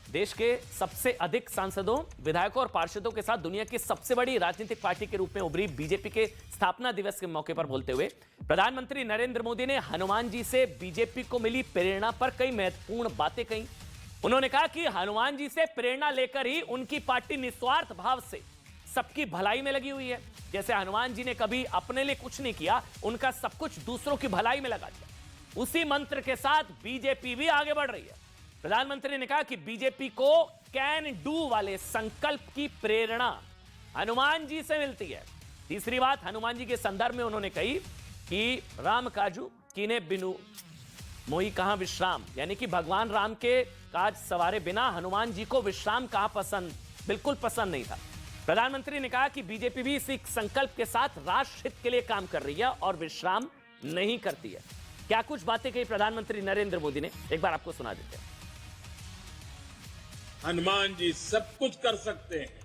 देश के सबसे अधिक सांसदों, विधायकों और पार्षदों के साथ दुनिया की सबसे बड़ी राजनीतिक पार्टी के रूप में उभरी बीजेपी के स्थापना दिवस के मौके पर बोलते हुए प्रधानमंत्री नरेंद्र मोदी ने हनुमान जी से बीजेपी को मिली प्रेरणा पर कई महत्वपूर्ण बातें कही। उन्होंने कहा कि हनुमान जी से प्रेरणा लेकर ही उनकी पार्टी निस्वार्थ भाव से सबकी भलाई में लगी हुई है। जैसे हनुमान जी ने कभी अपने लिए कुछ नहीं किया, उनका सब कुछ दूसरों की भलाई में लगा दिया। उसी मंत्र के साथ बीजेपी भी आगे बढ़ रही है। प्रधानमंत्री ने कहा कि बीजेपी को कैन डू वाले संकल्प की प्रेरणा हनुमान जी से मिलती है। तीसरी बात हनुमान जी के संदर्भ में उन्होंने कही कि राम काजू कीने बिनु मोही कहां विश्राम, यानी कि भगवान राम के काज सवारे बिना हनुमान जी को विश्राम कहां बिल्कुल पसंद नहीं था। प्रधानमंत्री ने कहा कि बीजेपी भी इसी संकल्प के साथ राष्ट्र हित के लिए काम कर रही है और विश्राम नहीं करती है। क्या कुछ बातें कही प्रधानमंत्री नरेंद्र मोदी ने, एक बार आपको सुना देते हैं। हनुमान जी सब कुछ कर सकते हैं,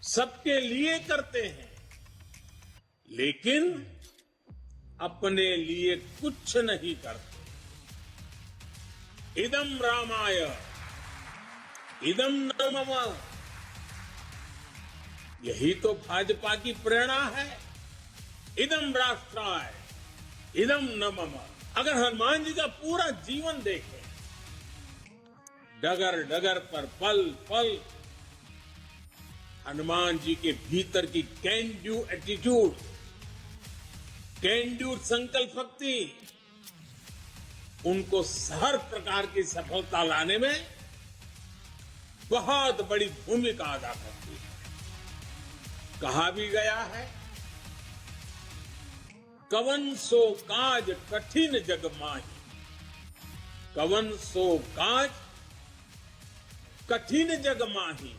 सबके लिए करते हैं, लेकिन अपने लिए कुछ नहीं करते। इदम रामाय इदम न मम, यही तो भाजपा की प्रेरणा है। इदम राष्ट्राय इदम न मम। अगर हनुमान जी का पूरा जीवन देखें, डगर डगर पर पल पल हनुमान जी के भीतर की can do attitude, can do संकल्प शक्ति उनको हर प्रकार की सफलता लाने में बहुत बड़ी भूमिका अदा करती है। कहा भी गया है, कवन सो काज कठिन जग माही, कवन सो काज कठिन जग माही,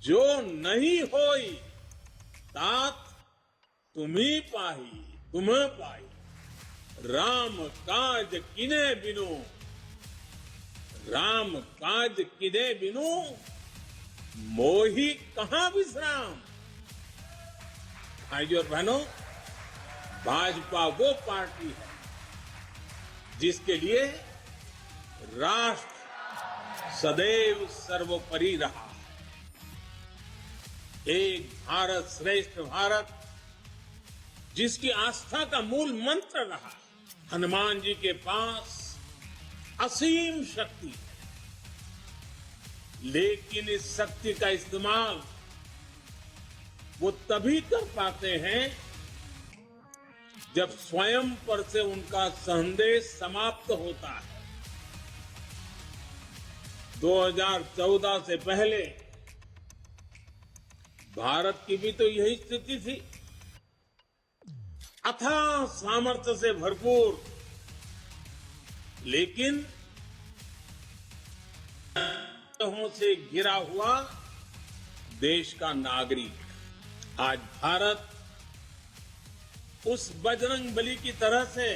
जो नहीं होई तात तुम्ही पाही, तुम्हें पाई। राम काज किने बिनु, राम काज किने बिनु मोही कहां विश्राम। भाइयों और बहनों, भाजपा वो पार्टी है जिसके लिए राष्ट्र सदैव सर्वोपरि रहा है। एक भारत श्रेष्ठ भारत जिसकी आस्था का मूल मंत्र रहा। हनुमान जी के पास असीम शक्ति है, लेकिन इस शक्ति का इस्तेमाल वो तभी कर पाते हैं जब स्वयं पर से उनका संदेश समाप्त होता है। 2014 से पहले भारत की भी तो यही स्थिति थी। अथाह सामर्थ्य से भरपूर, लेकिन से घिरा हुआ देश का नागरिक। आज भारत उस बजरंगबली की तरह से,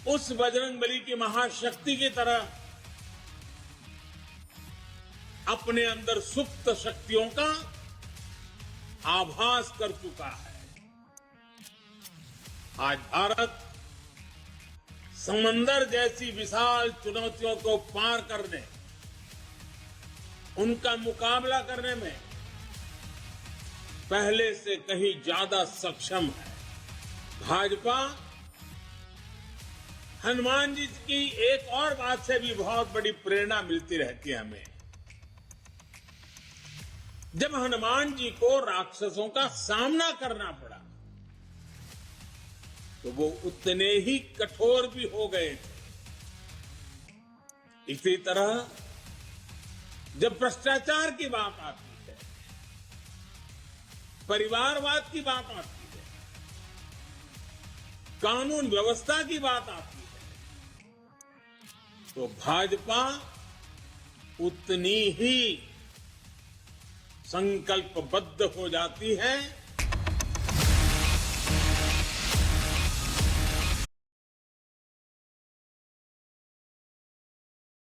उस बजरंगबली की महाशक्ति की तरह अपने अंदर सुप्त शक्तियों का आभास कर चुका है। आज भारत समंदर जैसी विशाल चुनौतियों को पार करने, उनका मुकाबला करने में पहले से कहीं ज्यादा सक्षम है। भाजपा हनुमान जी की एक और बात से भी बहुत बड़ी प्रेरणा मिलती रहती है हमें। जब हनुमान जी को राक्षसों का सामना करना पड़ा तो वो उतने ही कठोर भी हो गए थे। इसी तरह जब भ्रष्टाचार की बात आती है, परिवारवाद की बात आती है, कानून व्यवस्था की बात आती है, तो भाजपा उतनी ही संकल्पबद्ध हो जाती है